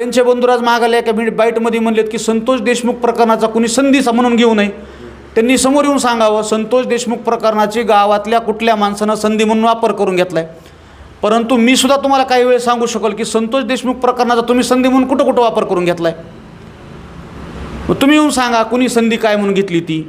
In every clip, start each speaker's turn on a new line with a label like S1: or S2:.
S1: त्यांचे बंधुराज मागाले एका बाईटमध्ये म्हणलेत की संतोष देशमुख प्रकरणाचा कुणी संधीचा म्हणून घेऊ नये. त्यांनी समोर येऊन सांगावं संतोष देशमुख प्रकरणाची गावातल्या कुठल्या माणसानं संधी म्हणून वापर करून घेतलाय. परंतु मी सुद्धा तुम्हाला काही वेळ सांगू शकेल की संतोष देशमुख प्रकरणाचा तुम्ही संधी म्हणून कुठं कुठं वापर करून घेतलाय. तुम्ही येऊन सांगा कुणी संधी काय म्हणून घेतली ती.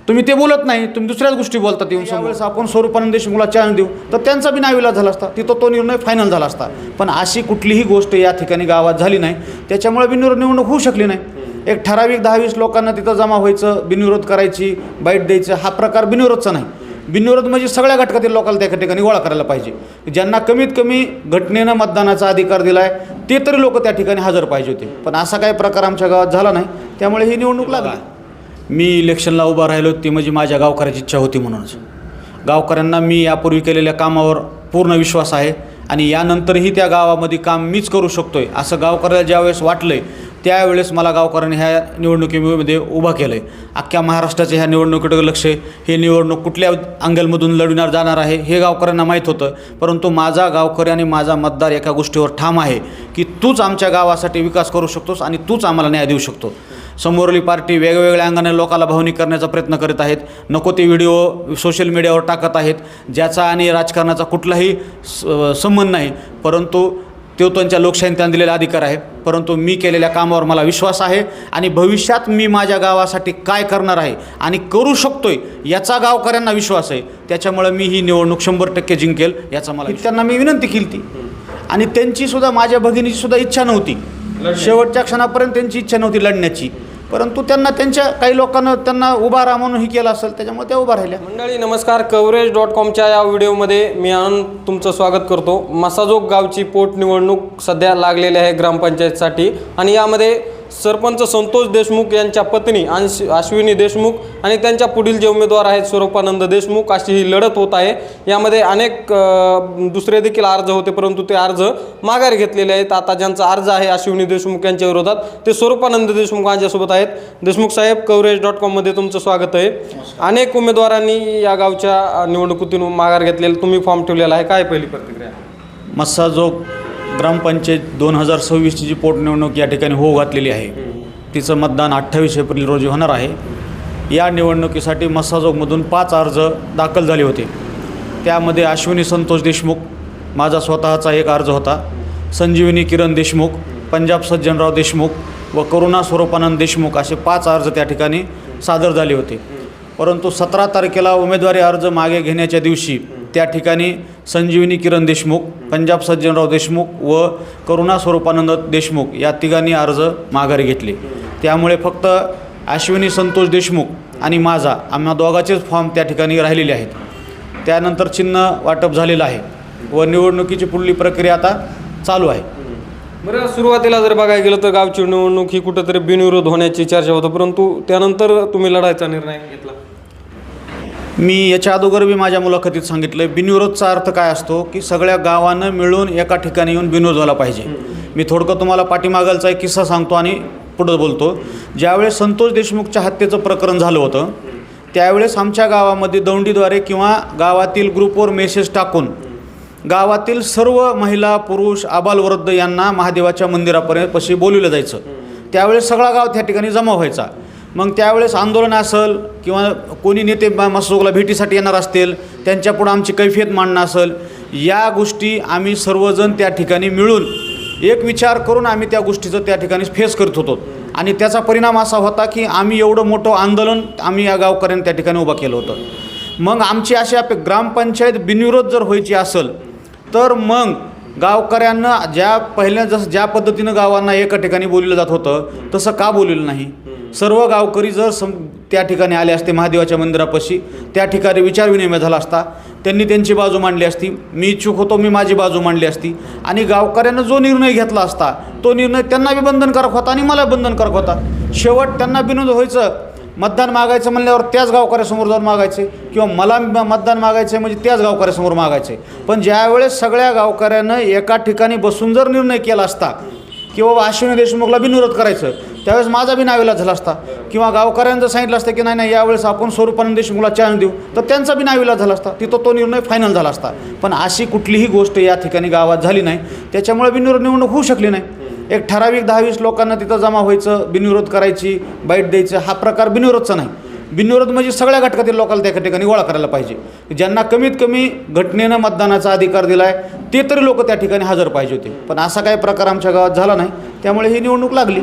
S1: तुम्ही ते बोलत नाही, तुम्ही दुसऱ्याच गोष्टी बोलतात. येऊन त्यावेळेस आपण स्वरूपानंद देशमुखला चान्स देऊ तर त्यांचा बी नाविलाज झाला असता, तिथं तो निर्णय फायनल झाला असता. पण अशी कुठलीही गोष्ट या ठिकाणी गावात झाली नाही, त्याच्यामुळे बिनविरोध निवडणूक होऊ शकली नाही. एक ठराविक 10-20 लोकांना तिथं जमा व्हायचं, बिनविरोध करायची, बाईट द्यायचं, हा प्रकार बिनविरोधचा नाही. बिनविरोध म्हणजे सगळ्या घटकातील लोकांना त्या ठिकाणी गोळा करायला पाहिजे. ज्यांना कमीत कमी घटनेनं मतदानाचा अधिकार दिला आहे ते तरी लोक त्या ठिकाणी हजर पाहिजे होते. पण असा काही प्रकार आमच्या गावात झाला नाही, त्यामुळे ही निवडणूक लागली. मी इलेक्शनला उभा राहिलो ती म्हणजे माझ्या गावकऱ्याची इच्छा होती. म्हणूनच गावकऱ्यांना मी यापूर्वी केलेल्या कामावर पूर्ण विश्वास आहे आणि यानंतरही त्या गावामध्ये काम मीच करू शकतो आहे असं गावकऱ्याला ज्यावेळेस वाटलं आहे त्यावेळेस मला गावकऱ्यांनी ह्या निवडणुकीमध्ये उभा केलं आहे. अख्ख्या महाराष्ट्राच्या ह्या निवडणुकीकडे लक्ष आहे. हे निवडणूक कुठल्या अँगलमधून लढविणार जाणार आहे हे गावकऱ्यांना माहीत होतं. परंतु माझा गावकरी आणि माझा मतदार एका गोष्टीवर ठाम आहे की तूच आमच्या गावासाठी विकास करू शकतोस आणि तूच आम्हाला न्याय देऊ शकतो. समोरली पार्टी वेगवेगळ्या अंगाने लोकाला भावनिक करण्याचा प्रयत्न करीत आहेत. नको ते व्हिडिओ सोशल मीडियावर टाकत आहेत ज्याचा आणि राजकारणाचा कुठलाही संबंध नाही. परंतु तो त्यांच्या लोकशाहीने त्यांना दिलेला अधिकार आहे. परंतु मी केलेल्या कामावर मला विश्वास आहे आणि भविष्यात मी माझ्या गावासाठी काय करणार आहे आणि करू शकतोय याचा गावकऱ्यांना विश्वास आहे. त्याच्यामुळे मी ही निवडणूक 100% जिंकेल याचा मला. त्यांना मी विनंती केली ती आणि त्यांचीसुद्धा माझ्या भगिनीचीसुद्धा इच्छा नव्हती. शेवटच्या क्षणापर्यंत त्यांची इच्छा नव्हती लढण्याची. परंतु त्यांना त्यांच्या काही लोकांना त्यांना उभा राहा म्हणून ही केलं असेल, त्याच्यामुळे त्या उभा राहिल्या.
S2: मंडळी नमस्कार, कव्हरेज.comच्या या व्हिडिओमध्ये मी आनंद तुमचं स्वागत करतो. मसाजोग गावची पोटनिवडणूक सध्या लागलेली आहे ग्रामपंचायतसाठी आणि यामध्ये सरपंच संतोष देशमुख यांच्या पत्नी अश्विनी देशमुख आणि त्यांच्या पुढील जे उमेदवार आहेत स्वरूपानंद देशमुख अशी ही लढत होत आहे. यामध्ये अनेक दुसरे देखील अर्ज होते परंतु ते अर्ज माघारी घेतलेले आहेत. आता ज्यांचा अर्ज आहे अश्विनी देशमुख यांच्या विरोधात ते स्वरूपानंद देशमुख माझ्यासोबत आहेत. देशमुख साहेब, कव्हरेज.comमध्ये तुमचं स्वागत आहे. अनेक उमेदवारांनी या गावच्या निवडणुकीतून माघार घेतलेला, तुम्ही फॉर्म ठेवलेला आहे, काय पहिली प्रतिक्रिया?
S1: मसाजोग ग्रामपंचायत 2026ची जी पोटनिवडणूक या ठिकाणी होऊ घातलेली आहे तिचं मतदान 28 एप्रिल रोजी होणार आहे. या निवडणुकीसाठी मसाजोगमधून 5 अर्ज दाखल झाले होते. त्यामध्ये अश्विनी संतोष देशमुख माझा स्वतःचा एक अर्ज होता, संजीवनी किरण देशमुख, पंजाब सज्जनराव देशमुख व करुणा स्वरूपानंद देशमुख असे 5 अर्ज त्या ठिकाणी सादर झाले होते. परंतु 17 तारखेला उमेदवारी अर्ज मागे घेण्याच्या दिवशी त्या ठिकाणी संजीवनी किरण देशमुख, पंजाब सज्जनराव देशमुख व करुणा स्वरूपानंद देशमुख या तिघांनी अर्ज माघारी घेतले. त्यामुळे फक्त अश्विनी संतोष देशमुख आणि माझा आम्हा दोघांचेच फॉर्म त्या ठिकाणी राहिलेले आहेत. त्यानंतर चिन्ह वाटप झालेलं आहे व निवडणुकीची पुढली प्रक्रिया आता चालू आहे.
S2: बरं, सुरुवातीला जर बघायला गेलं तर गावची निवडणूक ही कुठंतरी बिनविरोध होण्याची चर्चा होतं परंतु त्यानंतर तुम्ही लढायचा निर्णय घेतला.
S1: मी याच्या अगोदर मी माझ्या मुलाखतीत सांगितलं बिनविरोधचा अर्थ काय असतो की सगळ्या गावानं मिळून एका ठिकाणी येऊन बिनविरोध झाला पाहिजे. मी थोडकं तुम्हाला पाठीमागालचा एक किस्सा सांगतो आणि पुढं बोलतो. ज्यावेळेस संतोष देशमुखच्या हत्येचं प्रकरण झालं होतं त्यावेळेस आमच्या गावामध्ये दौंडीद्वारे किंवा गावातील ग्रुपवर मेसेज टाकून गावातील सर्व महिला, पुरुष, आबालवृद्ध यांना महादेवाच्या मंदिरापर्यंत बोलवलं जायचं. त्यावेळेस सगळा गाव त्या ठिकाणी जमा व्हायचा. मग त्यावेळेस आंदोलन असेल किंवा कोणी नेते मसाजोगला भेटीसाठी येणार असतील त्यांच्यापुढं आमची कैफियत मांडणं असेल, या गोष्टी आम्ही सर्वजण त्या ठिकाणी मिळून एक विचार करून आम्ही त्या गोष्टीचं त्या ठिकाणी फेस करत होतो. आणि त्याचा परिणाम असा होता की आम्ही एवढं मोठं आंदोलन आम्ही या गावकऱ्यांनी त्या ठिकाणी उभं केलं होतं. मग आमची अशी ग्रामपंचायत बिनविरोध जर व्हायची असेल तर मग गावकऱ्यांना जसं ज्या पद्धतीनं गावांना एका ठिकाणी बोललं जात होतं तसं का बोललेलं नाही. सर्व गावकरी जर त्या ठिकाणी आले असते महादेवाच्या मंदिरापाशी, त्या ठिकाणी विचारविनिमय झाला असता, त्यांनी त्यांची बाजू मांडली असती, मी इच्छुक होतो मी माझी बाजू मांडली असती आणि गावकऱ्यांना जो निर्णय घेतला असता तो निर्णय त्यांना बी बंधनकारक होता आणि मला बंधनकारक होता. शेवट त्यांना बिनविरोध व्हायचं, मतदान मागायचं म्हणल्यावर त्याच गावकऱ्यासमोर जाऊन मागायचे किंवा मला मतदान मागायचं म्हणजे त्याच गावकऱ्यासमोर मागायचे. पण ज्यावेळेस सगळ्या गावकऱ्यानं एका ठिकाणी बसून जर निर्णय केला असता की बाबा अश्विनी देशमुखला बिनविरोध करायचं त्यावेळेस माझा बी नाविलाज झाला असता किंवा गावकऱ्यांनी जर सांगितलं असतं की नाही यावेळेस आपण स्वरूपानंद देशमुखला चान्स देऊ तर त्यांचा बी नाविलाज झाला असता, तिथं तो निर्णय फायनल झाला असता. पण अशी कुठलीही गोष्ट या ठिकाणी गावात झाली नाही, त्याच्यामुळे बिनविरोध निवडणूक होऊ शकली नाही. एक ठराविक 10-20 लोकांना तिथं जमा व्हायचं, बिनविरोध करायची, बाईट द्यायचं, हा प्रकार बिनविरोधचा नाही. बिनविरोध म्हणजे सगळ्या घटकातील लोकांना त्या ठिकाणी गोळा करायला पाहिजे. ज्यांना कमीत कमी घटनेनं मतदानाचा अधिकार दिला आहे ते तरी लोक त्या ठिकाणी हजर पाहिजे होते, पण असा काही प्रकार आमच्या गावात झाला नाही, त्यामुळे ही निवडणूक लागली.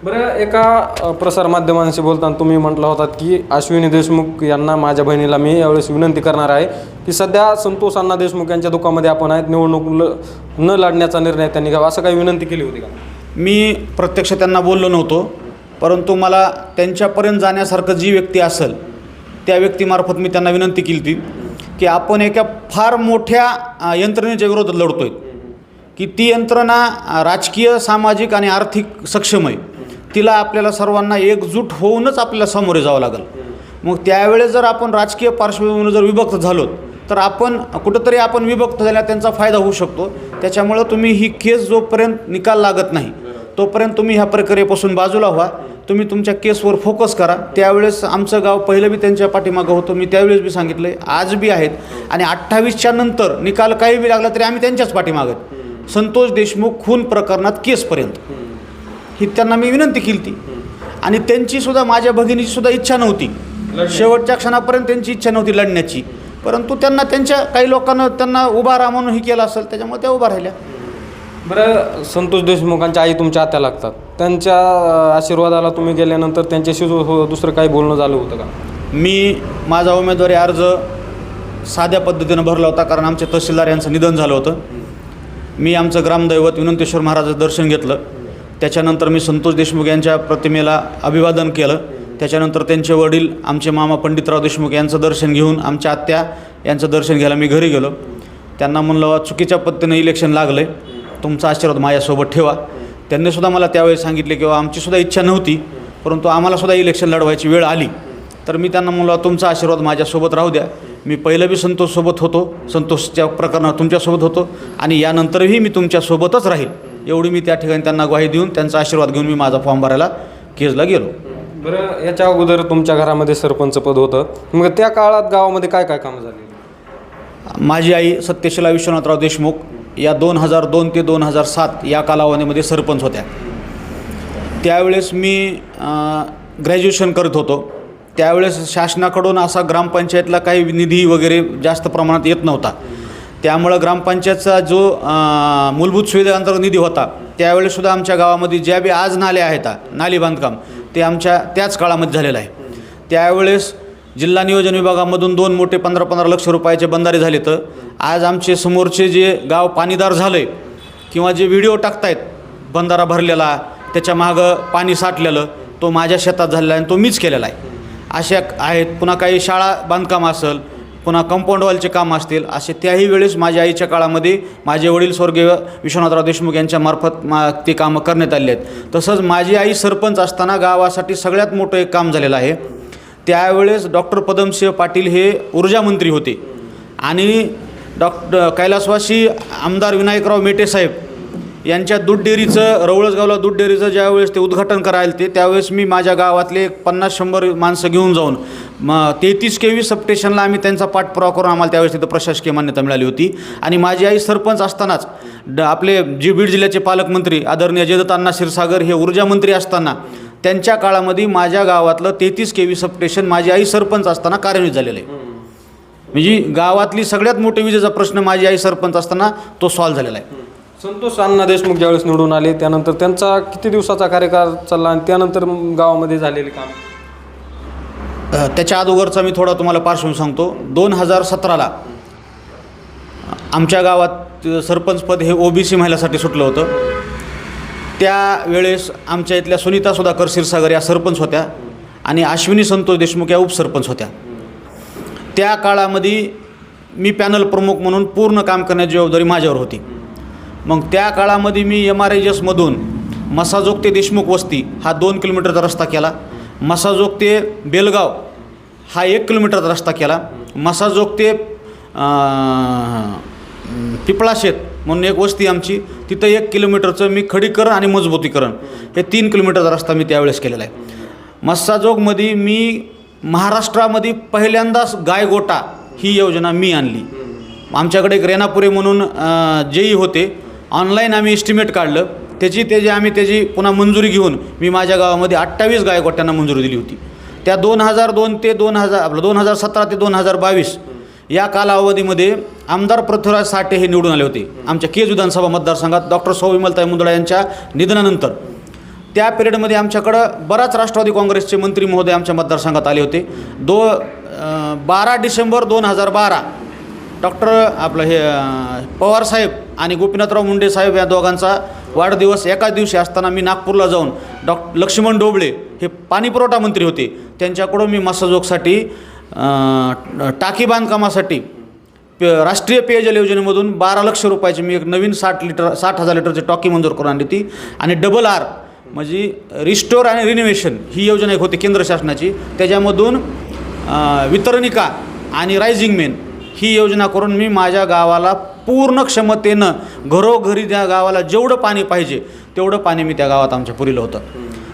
S2: बरं, एका प्रसारमाध्यमांशी बोलताना तुम्ही म्हटलं होतात की अश्विनी देशमुख यांना, माझ्या बहिणीला मी यावेळेस विनंती करणार आहे की सध्या संतोष अण्णा देशमुख यांच्या दुकानामध्ये आपण आहेत, निवडणूक न लढण्याचा निर्णय त्यांनी घ्यावा, असं काही विनंती केली होती का?
S1: मी प्रत्यक्ष त्यांना बोललो नव्हतो, परंतु मला त्यांच्यापर्यंत जाण्यासारखं जी व्यक्ती असेल त्या व्यक्तीमार्फत मी त्यांना विनंती केली होती की आपण एका फार मोठ्या यंत्रणेच्या विरोधात लढतो आहे, की ती यंत्रणा राजकीय, सामाजिक आणि आर्थिक सक्षम आहे. तिला आपल्याला सर्वांना एकजूट होऊनच आपल्याला सामोरे जावं लागेल. मग त्यावेळेस जर आपण राजकीय पार्श्वभूमीवर जर विभक्त झालो तर आपण कुठंतरी आपण विभक्त झाल्यास त्यांचा फायदा होऊ शकतो. त्याच्यामुळं तुम्ही ही केस जोपर्यंत निकाल लागत नाही तोपर्यंत तुम्ही ह्या प्रक्रियेपासून बाजूला व्हा, तुम्ही तुमच्या केसवर फोकस करा. त्यावेळेस आमचं गाव पहिलं बी त्यांच्या पाठीमागं होतं, मी त्यावेळेस बी सांगितलं आहे, आज बी आहेत, आणि 28च्या नंतर निकाल काही बी लागला तरी आम्ही त्यांच्याच पाठीमागं आहेत. संतोष देशमुख खून प्रकरणात केसपर्यंत ही त्यांना मी विनंती केली ती, आणि त्यांचीसुद्धा, माझ्या भगिनीची सुद्धा इच्छा नव्हती, शेवटच्या क्षणापर्यंत त्यांची इच्छा नव्हती लढण्याची, परंतु त्यांना त्यांच्या काही लोकांना त्यांना उभा राहा म्हणून ही केलं असेल, त्याच्यामुळे त्या उभा राहिल्या.
S2: बरं, संतोष देशमुखांच्या आई तुमच्या आत्या लागतात, त्यांच्या आशीर्वादाला तुम्ही गेल्यानंतर त्यांच्याशी दुसरं काही बोलणं झालं होतं का?
S1: मी माझा उमेदवारी अर्ज साध्या पद्धतीनं भरला होता, कारण आमचे तहसीलदार यांचं निधन झालं होतं. मी आमचं ग्रामदैवत विनंतेश्वर महाराजाचं दर्शन घेतलं, त्याच्यानंतर मी संतोष देशमुख यांच्या प्रतिमेला अभिवादन केलं, त्याच्यानंतर त्यांचे वडील आमचे मामा पंडितराव देशमुख यांचं दर्शन घेऊन आमच्या आत्या यांचं दर्शन घ्यायला मी घरी गेलो. त्यांना म्हणलं चुकीच्या पद्धतीनं इलेक्शन लागलं आहे, तुमचा आशीर्वाद माझ्यासोबत ठेवा. त्यांनीसुद्धा मला त्यावेळी सांगितले की आमचीसुद्धा इच्छा नव्हती, परंतु आम्हालासुद्धा इलेक्शन लढवायची वेळ आली, तर मी त्यांना म्हणलो तुमचा आशीर्वाद माझ्यासोबत राहू द्या. मी पहिलं बी संतोषसोबत होतो, संतोषच्या प्रकरणात तुमच्यासोबत होतो, आणि यानंतरही मी तुमच्यासोबतच राहील, एवढी मी त्या ठिकाणी त्यांना ग्वाही देऊन त्यांचा आशीर्वाद घेऊन मी माझा फॉर्म भरायला केजला गेलो.
S2: बरं, याच्या अगोदर तुमच्या घरामध्ये सरपंच पद होतं, मग त्या काळात गावामध्ये काय काय कामं झाली?
S1: माझी आई सत्यशिला विश्वनाथराव देशमुख या 2002 ते 2007 या कालावधीमध्ये सरपंच होत्या. त्यावेळेस मी ग्रॅज्युएशन करत होतो. त्यावेळेस शासनाकडून असा ग्रामपंचायतला काही निधी वगैरे जास्त प्रमाणात येत नव्हता, त्यामुळं ग्रामपंचायतचा जो मूलभूत सुविधांचा निधी होता त्यावेळेससुद्धा आमच्या गावामध्ये ज्या बी आज नाल्या आहेत, नाली बांधकाम ते आमच्या त्याच काळामध्ये झालेलं आहे. त्यावेळेस जिल्हा नियोजन विभागामधून 2 मोठे 15-15 लक्ष रुपयाचे बंधारे झाले. तर आज आमचे समोरचे जे गाव पाणीदार झालं आहे किंवा जे व्हिडिओ टाकतायत बंधारा भरलेला, त्याच्या मागं पाणी साठलेलं, तो माझ्या शेतात झालेला आहे आणि तो मीच केलेला आहे, अशा आहेत. पुन्हा काही शाळा बांधकाम असेल, पुन्हा कंपाऊंड वॉलचे काम असतील, असे त्याही वेळेस माझ्या आईच्या काळामध्ये माझे वडील स्वर्गीय विश्वनाथराव देशमुख यांच्यामार्फत ते कामं करण्यात आले आहेत. तसंच माझी आई सरपंच असताना गावासाठी सगळ्यात मोठं एक काम झालेलं आहे. त्यावेळेस डॉक्टर पदमसिंह पाटील हे ऊर्जामंत्री होते, आणि कैलासवासी आमदार विनायकराव मेटे साहेब यांच्या दूध डेअरीचं, रवळसगावला दूध डेअरीचं ज्यावेळेस ते उद्घाटन करायला त्यावेळेस मी माझ्या गावातले 50-100 माणसं घेऊन जाऊन 33 kV सबस्टेशनला आम्ही त्यांचा पाठपुरावा करून आम्हाला त्यावेळेस तिथं प्रशासकीय मान्यता मिळाली होती. आणि माझी आई सरपंच असतानाच आपले बीड जिल्ह्याचे पालकमंत्री आदरणीय जयदत्त क्षीरसागर हे ऊर्जामंत्री असताना त्यांच्या काळामध्ये माझ्या गावातलं 33 kV सबस्टेशन माझी आई सरपंच असताना कार्यान्वित झालेलं आहे. म्हणजे गावातली सगळ्यात मोठी विजेचा प्रश्न माझी आई सरपंच असताना तो सॉल्व्ह झालेला आहे.
S2: संतोष अण्णा देशमुख ज्यावेळेस निवडून आले त्यानंतर त्यांचा किती दिवसाचा कार्यकाळ चालला आणि त्यानंतर गावामध्ये झालेले काम?
S1: त्याच्या अगोदरचा मी थोडा तुम्हाला पार्श्वभूमी सांगतो. 2017ला आमच्या गावात सरपंचपद हे OBC महिलासाठी सुटलं होतं. त्यावेळेस आमच्या इथल्या सुनीता सुधाकर क्षीरसागर या सरपंच होत्या आणि अश्विनी संतोष देशमुख या उपसरपंच होत्या. त्या काळामध्ये मी पॅनल प्रमुख म्हणून पूर्ण काम करण्याची जबाबदारी माझ्यावर होती. मग त्या काळामध्ये मी MRIGSमधून मसाजोग ते देशमुख वस्ती हा 2 किलोमीटरचा रस्ता केला. मसाजोग ते बेलगाव हा 1 किलोमीटरचा रस्ता केला. मसाजोग ते पिपळाशेत म्हणून एक वस्ती आमची, तिथं 1 किलोमीटरचं मी खडीकरण आणि मजबूतीकरण हे 3 किलोमीटरचा रस्ता मी त्यावेळेस केलेला आहे. मसाजोगमध्ये मी महाराष्ट्रामध्ये पहिल्यांदाच गायगोटा ही योजना मी आणली. आमच्याकडे एक रेणापुरे म्हणून JE होते, ऑनलाईन आम्ही एस्टिमेट काढलं, त्याची आम्ही पुन्हा मंजुरी घेऊन मी माझ्या गावामध्ये 28 गायकवाट्यांना मंजुरी दिली होती. त्या 2002 ते 2017 ते 2022 या कालावधीमध्ये आमदार पृथ्वीराज साठे हे निवडून आले होते आमच्या केज विधानसभा मतदारसंघात डॉक्टर सौ विमलताई मुंदडा यांच्या निधनानंतर. त्या पिरियडमध्ये आमच्याकडं बराच राष्ट्रवादी काँग्रेसचे मंत्री महोदय आमच्या मतदारसंघात आले होते. 12 डिसेंबर 2012 पवारसाहेब आणि गोपीनाथराव मुंडे साहेब या दोघांचा वाढदिवस एकाच दिवशी असताना मी नागपूरला जाऊन लक्ष्मण ढोबळे हे पाणीपुरवठा मंत्री होते त्यांच्याकडून मी मसाजोगसाठी टाकी बांधकामासाठी राष्ट्रीय पेयजल योजनेमधून 12 लाख रुपयाची मी एक नवीन 60,000 लिटरची टाकी मंजूर करून आणली होती. आणि RRR म्हणजे रिस्टोर आणि रिनोव्हेशन ही योजना एक होती केंद्र शासनाची. त्याच्यामधून वितरणिका आणि रायझिंग मेन ही योजना करून मी माझ्या गावाला पूर्ण क्षमतेनं घरोघरी त्या गावाला जेवढं पाणी पाहिजे तेवढं पाणी मी त्या गावात आमच्या पुरवलं होतं.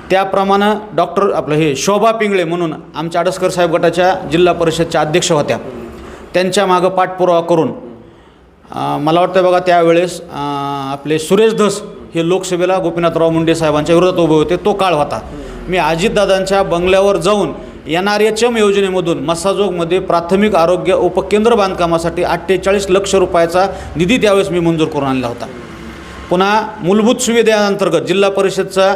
S1: त्याप्रमाणे शोभा पिंगळे म्हणून आमच्या आडसकर साहेब गटाच्या जिल्हा परिषदच्या अध्यक्ष होत्या. त्यांच्या मागं पाठपुरावा करून मला वाटतं बघा त्यावेळेस आपले सुरेश धस हे लोकसभेला गोपीनाथराव मुंडे साहेबांच्या विरोधात उभे होते. तो काळ होता. मी अजितदादांच्या बंगल्यावर जाऊन NRHM योजनेमधून मसाजोगमध्ये प्राथमिक आरोग्य उपकेंद्र बांधकामासाठी 48 लाख रुपयाचा निधी त्यावेळेस मी मंजूर करून आणला होता. पुन्हा मूलभूत सुविधांतर्गत जिल्हा परिषदच्या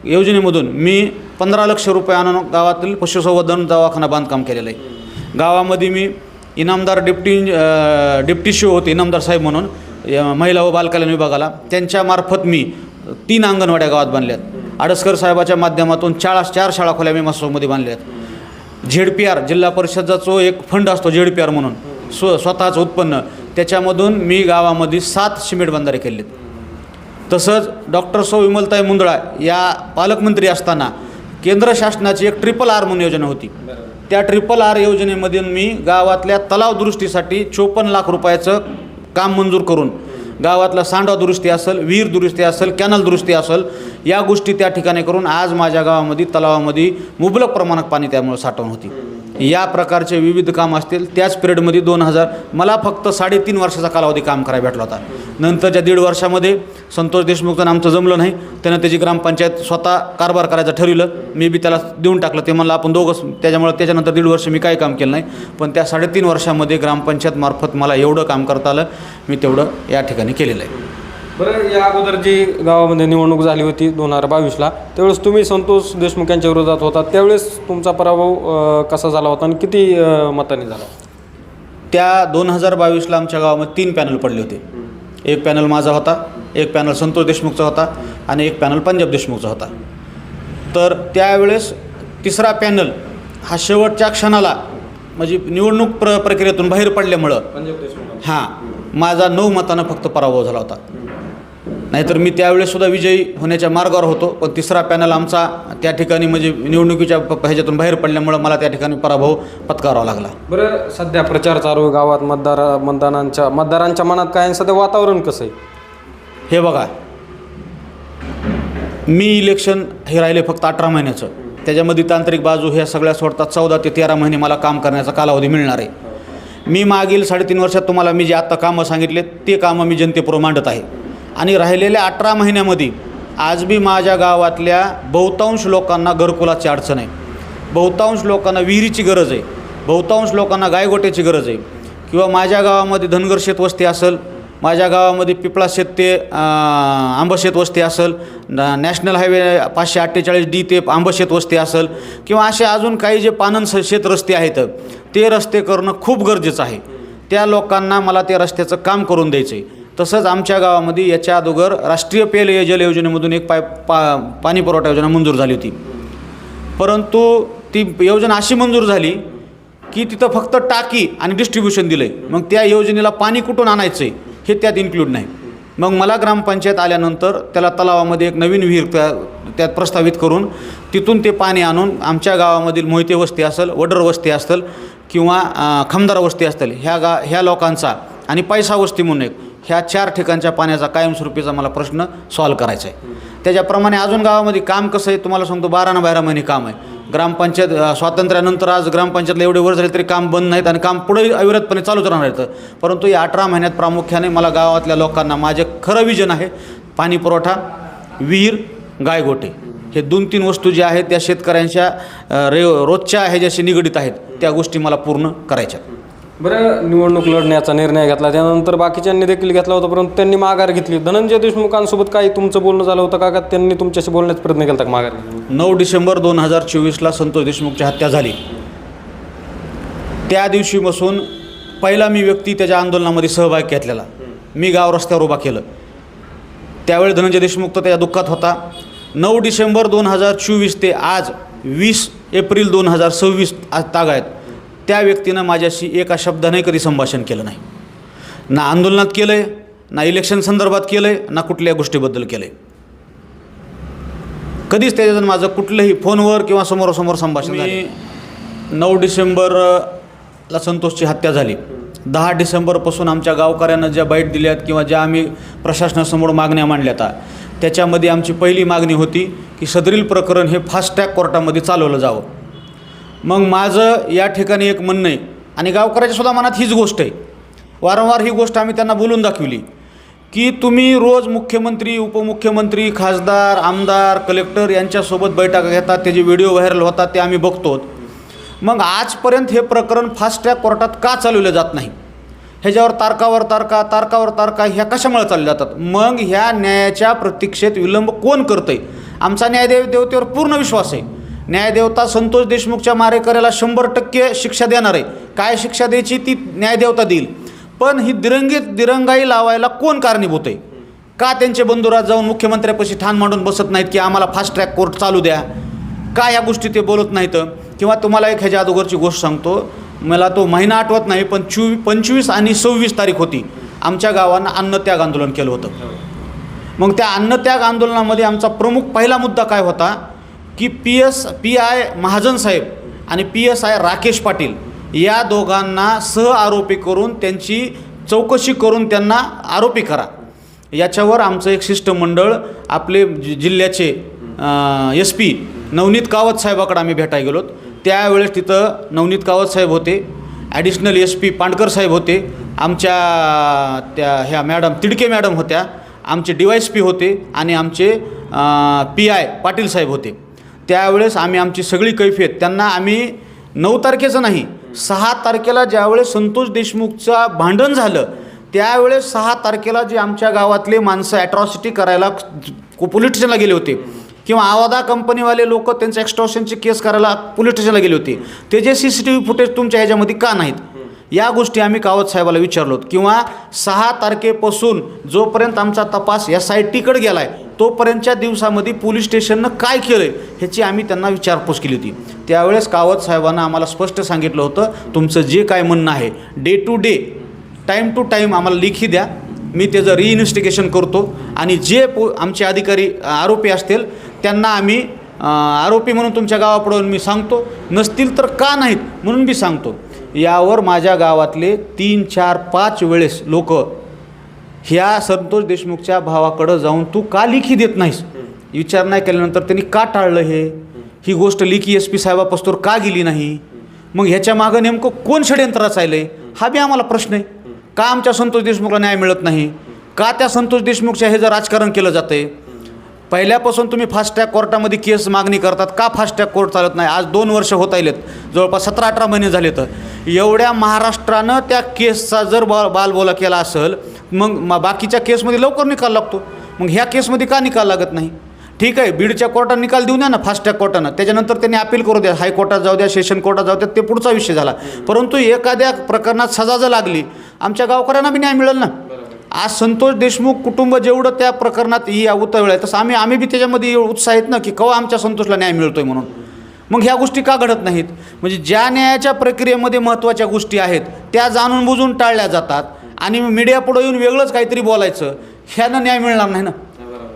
S1: योजनेमधून मी 15 लाख रुपये आणून गावातील पशुसंवर्धन दवाखाना बांधकाम केलेलं आहे. गावामध्ये मी इनामदार डिप्टी शिव होते इनामदार साहेब म्हणून महिला व बालकल्याण विभागाला त्यांच्यामार्फत मी 3 अंगणवाड्या गावात बांधल्यात. आडसकर साहेबाच्या माध्यमातून 4 शाळा खोल्या मी मसाजोगमध्ये बांधल्यात. ZPR जिल्हा परिषदचा जो एक फंड असतो ZPR म्हणून स्वतःचं उत्पन्न त्याच्यामधून मी गावामध्ये 7 सिमेंट बंधारे केलेत. तसंच डॉक्टर सौ विमलताई मुंदडा या पालकमंत्री असताना केंद्र शासनाची एक RRR म्हणून योजना होती. त्या RRR योजनेमध्ये मी गावातल्या तलाव दुरुस्तीसाठी 54 लाख रुपयाचं काम मंजूर करून गावातला सांडवा दुरुस्ती असेल, विहीर दुरुस्ती असेल, कॅनल दुरुस्ती असेल या गोष्टी त्या ठिकाणी करून आज माझ्या गावामध्ये तलावामध्ये मुबलक प्रमाणात पाणी त्यामुळे साठवण होती. या प्रकारचे विविध काम असतील. त्याच पिरियडमध्ये 2000 मला फक्त 3.5 वर्षाचा कालावधी काम करायला भेटला होता. नंतरच्या 1.5 वर्षामध्ये संतोष देशमुखचं आमचं जमलं नाही. त्यानं त्याची ग्रामपंचायत स्वतः कारभार करायचं ठरवलं. मी बी त्याला देऊन टाकलं. ते म्हणलं आपण दोघंच. त्याच्यानंतर 1.5 वर्ष मी काही काम केलं नाही. पण त्या 3.5 वर्षामध्ये ग्रामपंचायत मार्फत मला एवढं काम करता आलं मी तेवढं या ठिकाणी केलेलं आहे.
S2: बरं, या अगोदर जी गावामध्ये निवडणूक झाली होती 2022ला त्यावेळेस तुम्ही संतोष देशमुख यांच्या विरोधात होता. त्यावेळेस तुमचा पराभव कसा झाला होता आणि किती मतांनी झाला?
S1: त्या 2022ला आमच्या गावामध्ये 3 पॅनल पडले होते. एक पॅनल माझा होता, एक पॅनल संतोष देशमुखचा होता आणि एक पॅनल पंजाब देशमुखचा होता. तर त्यावेळेस 3रा पॅनल हा शेवटच्या क्षणाला म्हणजे निवडणूक प्रक्रियेतून बाहेर पडल्यामुळं माझा 9 मतानं फक्त पराभव झाला होता. नाहीतर मी त्यावेळेससुद्धा विजयी होण्याच्या मार्गावर होतो. पण 3रा पॅनल आमचा त्या ठिकाणी म्हणजे निवडणुकीच्या ह्याच्यातून बाहेर पडल्यामुळं मला त्या ठिकाणी पराभव पत्करावा लागला.
S2: बरं, सध्या प्रचार चालू आहे गावात. मतदारांच्या मनात काय आहे? सध्या वातावरण कसं आहे?
S1: हे बघा, मी इलेक्शन हे राहिले फक्त 18 महिन्याचं. त्याच्यामध्ये तांत्रिक बाजू ह्या सगळ्या सोडतात 14 ते 13 महिने मला काम करण्याचा कालावधी मिळणार आहे. मी मागील 3.5 वर्षात तुम्हाला मी जे आत्ता कामं सांगितले ते कामं मी जनतेपुढं मांडत आहे. आणि राहिलेल्या 18 महिन्यामध्ये आज बी माझ्या गावातल्या बहुतांश लोकांना घरकुलाची अडचण आहे. बहुतांश लोकांना विहिरीची गरज आहे. बहुतांश लोकांना गायगोट्याची गरज आहे. किंवा माझ्या गावामध्ये धनगर शेतवस्ती असेल, माझ्या गावामध्ये पिपळा शेत ते आंबशेत वस्ती असेल, नॅशनल हायवे 548D ते आंबशेत वस्ती असेल किंवा असे अजून काही जे पानन शेत रस्ते आहेत ते रस्ते करणं खूप गरजेचं आहे. त्या लोकांना मला त्या रस्त्याचं काम करून द्यायचं आहे. तसंच आमच्या गावामध्ये याच्या अगोदर राष्ट्रीय पेयजल योजनेमधून एक पाणी पुरवठा योजना मंजूर झाली होती. परंतु ती योजना अशी मंजूर झाली की तिथं फक्त टाकी आणि डिस्ट्रीब्युशन दिलं आहे. मग त्या योजनेला पाणी कुठून आणायचं आहे हे त्यात इन्क्लूड नाही. मग मला ग्रामपंचायत आल्यानंतर त्याला तलावामध्ये एक नवीन विहीर त्यात प्रस्तावित करून तिथून ते पाणी आणून आमच्या गावामधील मोहिते वस्ती असेल, वडर वस्ती असेल किंवा खमदार वस्ती असतील ह्या लोकांचा आणि पैसा वस्ती म्हणून एक ह्या 4 ठिकाणच्या पाण्याचा कायमस्वरूपीचा मला प्रश्न सॉल्व करायचा आहे. त्याच्याप्रमाणे अजून गावामध्ये काम कसं आहे तुम्हाला सांगतो. 12 महिने काम आहे. ग्रामपंचायत स्वातंत्र्यानंतर आज ग्रामपंचायतला एवढे वर्ष झाले तरी काम बंद नाहीत आणि काम पुढे अविरतपणे चालूच राहणार आहेत. परंतु या 18 महिन्यात प्रामुख्याने मला गावातल्या लोकांना माझे खरं विजन आहे पाणी पुरवठा, विहीर, गायगोटे हे 2-3 वस्तू ज्या आहेत त्या शेतकऱ्यांच्या रोजच्या ह्याच्याशी निगडीत आहेत, त्या गोष्टी मला पूर्ण करायच्या.
S2: बरं, निवडणूक लढण्याचा निर्णय घेतला, त्यानंतर बाकीच्यांनी देखील घेतला होता, परंतु त्यांनी माघार घेतली. धनंजय देशमुखांसोबत काही तुमचं बोलणं झालं होतं का? त्यांनी तुमच्याशी बोलण्याचा प्रयत्न केला का माघार?
S1: 9 डिसेंबर 2024ला संतोष देशमुखची हत्या झाली. त्या दिवशीपासून पहिला मी व्यक्ती त्याच्या आंदोलनामध्ये सहभाग घेतलेला. मी गाव रस्त्यावर उभा केलं. त्यावेळी धनंजय देशमुख तर त्याच्या दुःखात होता. 9 डिसेंबर 2024 ते आज 20 एप्रिल 2026 आज तागायत, त्या व्यक्तीनं माझ्याशी एका शब्दाने कधी संभाषण केलं नाही. ना आंदोलनात केलं आहे, ना इलेक्शन संदर्भात केलं आहे, ना कुठल्या गोष्टीबद्दल केलं आहे. कधीच त्याच्यातून माझं कुठलंही फोनवर किंवा समोरासमोर संभाषण झालं. 9 डिसेंबरला संतोषची हत्या झाली. 10 डिसेंबरपासून आमच्या गावकऱ्यांना ज्या बाईट दिल्यात किंवा ज्या आम्ही प्रशासनासमोर मागण्या मांडल्या होत्या, त्याच्यामध्ये आमची पहिली मागणी होती की सदरील प्रकरण हे फास्ट ट्रॅक कोर्टामध्ये चालवलं जावं. मग माझं या ठिकाणी एक म्हणणं आहे आणि गावकऱ्याच्या सुद्धा मनात हीच गोष्ट आहे. वारंवार ही गोष्ट आम्ही त्यांना बोलून दाखवली की तुम्ही रोज मुख्यमंत्री, उपमुख्यमंत्री, खासदार, आमदार, कलेक्टर यांच्यासोबत बैठका घेतात, त्याचे व्हिडिओ व्हायरल होतात, ते आम्ही बघतो. मग आजपर्यंत हे प्रकरण फास्ट ट्रॅक कोर्टात का चालवलं जात नाही? ह्याच्यावर तारकावर तारका ह्या कशामुळे चालल्या जातात? मग ह्या न्यायाच्या प्रतीक्षेत विलंब कोण करतंय? आमचा न्यायदेवतेवर पूर्ण विश्वास आहे. न्यायदेवता संतोष देशमुखच्या मारेकऱ्याला 100% शिक्षा देणार आहे. काय शिक्षा द्यायची ती न्यायदेवता देईल. पण ही दिरंगाई लावायला कोण कारणीभूत आहे? का त्यांचे बंधुराज जाऊन मुख्यमंत्र्यापाशी ठाण मांडून बसत नाहीत की आम्हाला फास्ट ट्रॅक कोर्ट चालू द्या? का या गोष्टी ते बोलत नाहीत? किंवा तुम्हाला एक ह्याच्या अगोदरची गोष्ट सांगतो, मला तो महिना आठवत नाही, पण 25 आणि 26 तारीख होती, आमच्या गावानं अन्नत्याग आंदोलन केलं होतं. मग त्या अन्नत्याग आंदोलनामध्ये आमचा प्रमुख पहिला मुद्दा काय होता की PI महाजन साहेब आणि PSI राकेश पाटील या दोघांना सह आरोपी करून त्यांची चौकशी करून त्यांना आरोपी करा. याच्यावर आमचं एक शिष्टमंडळ आपले जिल्ह्याचे SP नवनीत कावत साहेबाकडे आम्ही भेटायला गेलो. त्यावेळेस तिथं नवनीत कावत साहेब होते, ॲडिशनल SP पांडकर साहेब होते, आमच्या ह्या मॅडम तिडके मॅडम होत्या, आमचे DYSP होते आणि आमचे PI पाटील साहेब होते. त्यावेळेस आम्ही आमची सगळी कैफियत त्यांना आम्ही 9 तारखेचं नाही, 6 तारखेला ज्यावेळेस संतोष देशमुखचं भांडण झालं त्यावेळेस 6 तारखेला जे आमच्या गावातले माणसं ॲट्रॉसिटी करायला पोलीस स्टेशनला गेले होते किंवा आवादा कंपनीवाले लोक त्यांचं एक्स्टॉर्शनची केस करायला पोलीस स्टेशनला गेले होते, ते जे CCTV फुटेज तुमच्या ह्याच्यामध्ये का नाहीत? या गोष्टी आम्ही कावत साहेबाला विचारलो. किंवा 6 तारखेपासून जोपर्यंत आमचा तपास SITकडे गेला आहे तोपर्यंतच्या दिवसामध्ये पोलीस स्टेशननं काय केलं आहे ह्याची आम्ही त्यांना विचारपूस केली होती. त्यावेळेस कावत साहेबांना आम्हाला स्पष्ट सांगितलं होतं, तुमचं जे काय म्हणणं आहे day to day, time to time आम्हाला लेखी द्या, मी त्याचं रिइन्व्हेस्टिगेशन करतो आणि जे आमचे अधिकारी आरोपी असतील त्यांना आम्ही आरोपी म्हणून तुमच्या गावापुढून मी सांगतो, नसतील तर का नाहीत म्हणून मी सांगतो. यावर माझ्या गावातले 3, 4, 5 वेळेस लोक ह्या संतोष देशमुखच्या भावाकडं जाऊन तू का लेखी देत नाहीस विचार नाही केल्यानंतर त्यांनी का टाळलं ही गोष्ट लेखी SP साहेबापास्तोर का गेली नाही? मग ह्याच्या मागं नेमकं कोण षडयंत्र चाललं आहे हा बी आम्हाला प्रश्न आहे. का आमच्या संतोष देशमुखला न्याय मिळत नाही? का त्या संतोष देशमुखच्या हे जर राजकारण केलं जातं आहे? पहिल्यापासून तुम्ही फास्ट ट्रॅक कोर्टामध्ये केस मागणी करतात, का फास्ट ट्रॅक कोर्ट चालत नाही? आज 2 वर्ष होत आलेत, जवळपास 17-18 महिने झाले. तर एवढ्या महाराष्ट्रानं त्या केसचा जर बालबोला केला असेल मग बाकीच्या केसमध्ये लवकर निकाल लागतो. मग ह्या केसमध्ये का निकाल लागत नाही? ठीक आहे, बीडच्या कोर्टात निकाल देऊ द्या ना फास्ट ट्रॅक कोर्टानं, त्याच्यानंतर त्यांनी अपील करू द्या, हायकोर्टात जाऊ द्या, सेशन कोर्टात जाऊ द्या, ते पुढचा विषय झाला. परंतु एखाद्या प्रकरणात सजा जर लागली आमच्या गावकऱ्यांना बी न्याय मिळेल ना. आज संतोष देशमुख कुटुंब जेवढं त्या प्रकरणात ही उतावळ आहे तसं आम्ही बी त्याच्यामध्ये उत्साहित ना की केव्हा आमच्या संतोषला न्याय मिळतोय म्हणून. मग ह्या गोष्टी का घडत नाहीत? म्हणजे ज्या न्यायाच्या प्रक्रियेमध्ये महत्त्वाच्या गोष्टी आहेत त्या जाणून बुजून टाळल्या जातात आणि मीडियापुढे येऊन वेगळंच काहीतरी बोलायचं, ह्यानं न्याय मिळणार नाही ना.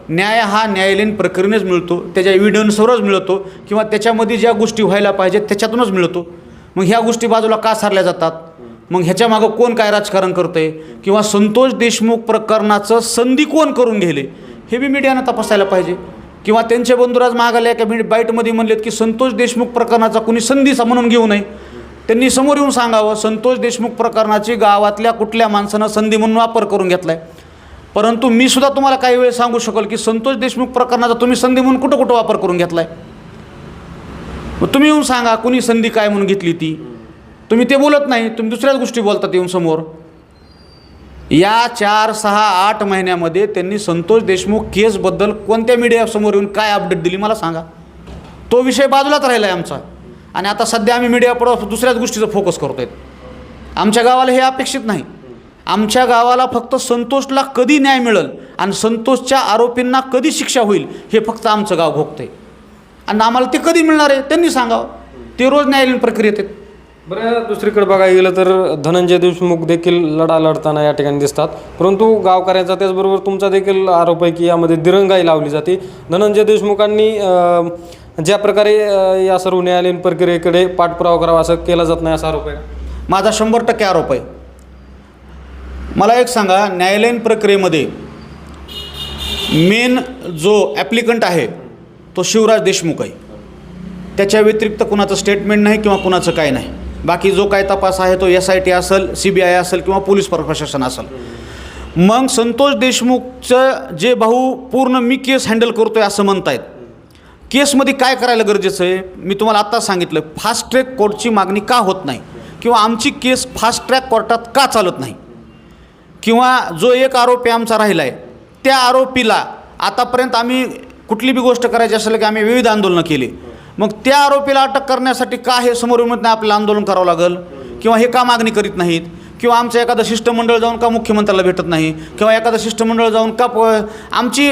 S1: न्याय हा न्यायालयीन प्रक्रियेनेच मिळतो, त्याच्या एव्हिडन्सवरच मिळतो किंवा त्याच्यामध्ये ज्या गोष्टी व्हायला पाहिजेत त्याच्यातूनच मिळतो. मग ह्या गोष्टी बाजूला का सारल्या जातात? मग ह्याच्या मागं कोण काय राजकारण करतं आहे किंवा संतोष देशमुख प्रकरणाचं संधी कोण करून गेले हे बी मीडियानं तपासायला पाहिजे. किंवा त्यांचे बंधुराज मागायला एका बाईटमध्ये म्हणलेत की संतोष देशमुख प्रकरणाचा कुणी संधीचा म्हणून घेऊ नये. त्यांनी समोर येऊन सांगावं संतोष देशमुख प्रकरणाची गावातल्या कुठल्या माणसानं संधी म्हणून वापर करून घेतला आहे. परंतु मी सुद्धा तुम्हाला काही वेळ सांगू शकेल की संतोष देशमुख प्रकरणाचा तुम्ही संधी म्हणून कुठं कुठं वापर करून घेतला आहे. मग तुम्ही येऊन सांगा कुणी संधी काय म्हणून घेतली ती. तुम्ही ते बोलत नाही, तुम्ही दुसऱ्याच गोष्टी बोलतात येऊन समोर. या 4, 6, 8 महिन्यामध्ये त्यांनी संतोष देशमुख केसबद्दल कोणत्या मीडियासमोर येऊन काय अपडेट दिली मला सांगा. तो विषय बाजूलाच राहिला आहे आमचा. आणि आता सध्या आम्ही मीडियापुढं दुसऱ्याच गोष्टीचा फोकस करतो आहे. आमच्या गावाला हे अपेक्षित नाही. आमच्या गावाला फक्त संतोषला कधी न्याय मिळेल आणि संतोषच्या आरोपींना कधी शिक्षा होईल हे फक्त आमचं गाव भोगतं आहे. आणि आम्हाला ते कधी मिळणार आहे त्यांनी सांगावं. ते रोज न्यायालयीन प्रक्रियेत आहेत.
S2: बरं, दुसरीकडे बघायला गेलं तर धनंजय देशमुख देखील लढा लढताना या ठिकाणी दिसतात, परंतु गावकऱ्यांचा त्याचबरोबर तुमचा देखील आरोप आहे की यामध्ये दिरंगाई लावली जाते. धनंजय देशमुखांनी ज्या प्रकारे या सर्व न्यायालयीन प्रक्रियेकडे पाठपुरावा करावा असं केला जात नाही असा आरोप आहे.
S1: माझा 100% आरोप आहे. मला एक सांगा, न्यायालयीन प्रक्रियेमध्ये मेन जो ॲप्लिकंट आहे तो शिवराज देशमुख आहे. त्याच्या व्यतिरिक्त कुणाचं स्टेटमेंट नाही किंवा कुणाचं काय नाही. बाकी जो काय तपास आहे तो SIT असेल, CBI असेल किंवा पोलीस प्रशासन असेल. मग संतोष देशमुखचं जे भाऊ पूर्ण मी केस हँडल करतो आहे असं म्हणतायत, केसमध्ये काय करायला गरजेचं आहे मी तुम्हाला आत्ताच सांगितलं. फास्ट ट्रॅक कोर्टची मागणी का होत नाही किंवा आमची केस फास्ट ट्रॅक कोर्टात का चालत नाही, किंवा जो एक आरोपी आमचा राहिला आहे त्या आरोपीला आतापर्यंत आम्ही कुठली बी गोष्ट करायची असेल की आम्ही विविध आंदोलनं केली, मग त्या आरोपीला अटक करण्यासाठी का हे समोर येऊन नाही आपल्याला आंदोलन करावं लागेल, किंवा हे का मागणी करीत नाहीत, किंवा आमचं एखादं शिष्टमंडळ जाऊन का मुख्यमंत्र्याला भेटत नाही, किंवा एखादं शिष्टमंडळ जाऊन का आमची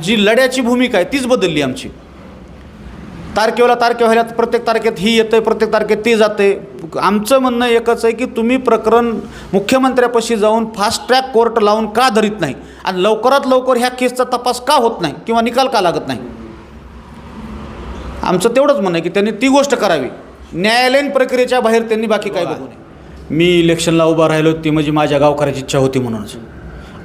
S1: जी लढ्याची भूमिका आहे तीच बदलली आमची. तारखेला प्रत्येक तारखेत ही येतं, प्रत्येक तारखेत ती जाते. आमचं म्हणणं एकच आहे की तुम्ही प्रकरण मुख्यमंत्र्यापाशी जाऊन फास्ट ट्रॅक कोर्ट लावून का धरीत नाही आणि लवकरात लवकर ह्या केसचा तपास का होत नाही किंवा निकाल का लागत नाही. आमचं तेवढंच म्हणणं आहे की त्यांनी ती गोष्ट करावी. न्यायालयीन प्रक्रियेच्या बाहेर त्यांनी बाकी काय बघू नये. मी इलेक्शनला उभा राहिलो ती म्हणजे माझ्या गावकऱ्याची इच्छा होती म्हणूनच.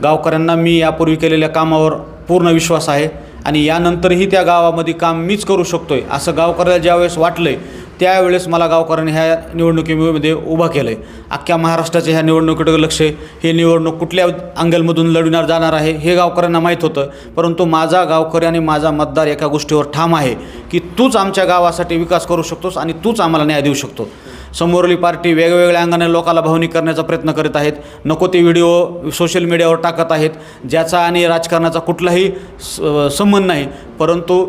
S1: गावकऱ्यांना मी यापूर्वी केलेल्या कामावर पूर्ण विश्वास आहे आणि यानंतरही त्या गावामध्ये काम मीच करू शकतो आहे असं गावकऱ्याला ज्यावेळेस वाटलं आहे त्यावेळेस मला गावकऱ्यांनी ह्या निवडणुकीमध्ये उभा केलं आहे. अख्ख्या महाराष्ट्राच्या ह्या निवडणुकीकडे लक्ष आहे. हे निवडणूक कुठल्या अँगलमधून लढविणार जाणार आहे हे गावकऱ्यांना माहीत होतं, परंतु माझा गावकरी आणि माझा मतदार एका गोष्टीवर ठाम आहे की तूच आमच्या गावासाठी विकास करू शकतोस आणि तूच आम्हाला न्याय देऊ शकतो. समोरली पार्टी वेगवेगळ्या अंगाने लोकाला भावनिक करण्याचा प्रयत्न करीत आहेत, नको ते व्हिडिओ सोशल मीडियावर टाकत आहेत ज्याचा आणि राजकारणाचा कुठलाही संबंध नाही, परंतु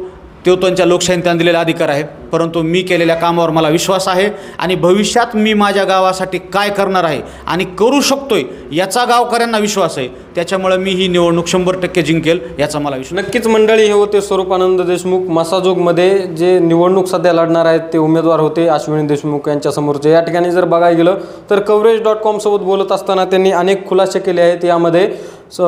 S1: तो त्यांच्या लोकशाहीने त्यांना दिलेला अधिकार आहे. परंतु मी केलेल्या कामावर मला विश्वास आहे आणि भविष्यात मी माझ्या गावासाठी काय करणार आहे आणि करू शकतोय याचा गावकऱ्यांना विश्वास आहे. त्याच्यामुळे मी ही निवडणूक 100% जिंकेल याचा मला विश्वास.
S2: नक्कीच मंडळी, हे होते स्वरूपानंद देशमुख. मसाजोगमध्ये जे निवडणूक सध्या लढणार आहेत ते उमेदवार होते अश्विनी देशमुख यांच्यासमोरचे. या ठिकाणी जर बघायला गेलं तर coverage.com सोबत बोलत असताना त्यांनी अनेक खुलासे केले आहेत. यामध्ये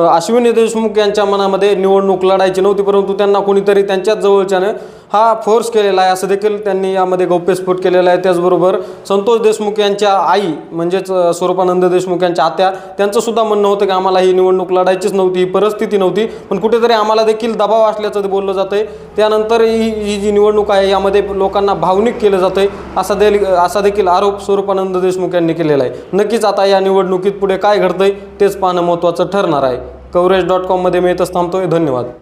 S2: अश्विनी देशमुख यांच्या मनामध्ये निवडणूक लढायची नव्हती, परंतु त्यांना कोणीतरी त्यांच्याच जवळच्याने हा फोर्स केलेला आहे असं देखील त्यांनी यामध्ये गौप्यस्फोट केलेला आहे. त्याचबरोबर संतोष देशमुख यांच्या आई म्हणजेच स्वरूपानंद देशमुख यांच्या आत्या त्यांचं सुद्धा म्हणणं होतं की आम्हाला ही निवडणूक लढायचीच नव्हती, ही परिस्थिती नव्हती, पण कुठेतरी आम्हाला देखील दबाव असल्याचं ते बोललं जातं आहे. त्यानंतर ही जी निवडणूक आहे यामध्ये लोकांना भावनिक केलं जातं आहे असा देखील आरोप स्वरूपानंद देशमुख यांनी केलेला आहे. नक्कीच आता या निवडणुकीत पुढे काय घडतंय तेच पाहणं महत्त्वाचं ठरणार आहे. coverage.com मध्ये मी इथंच थांबतोय. धन्यवाद.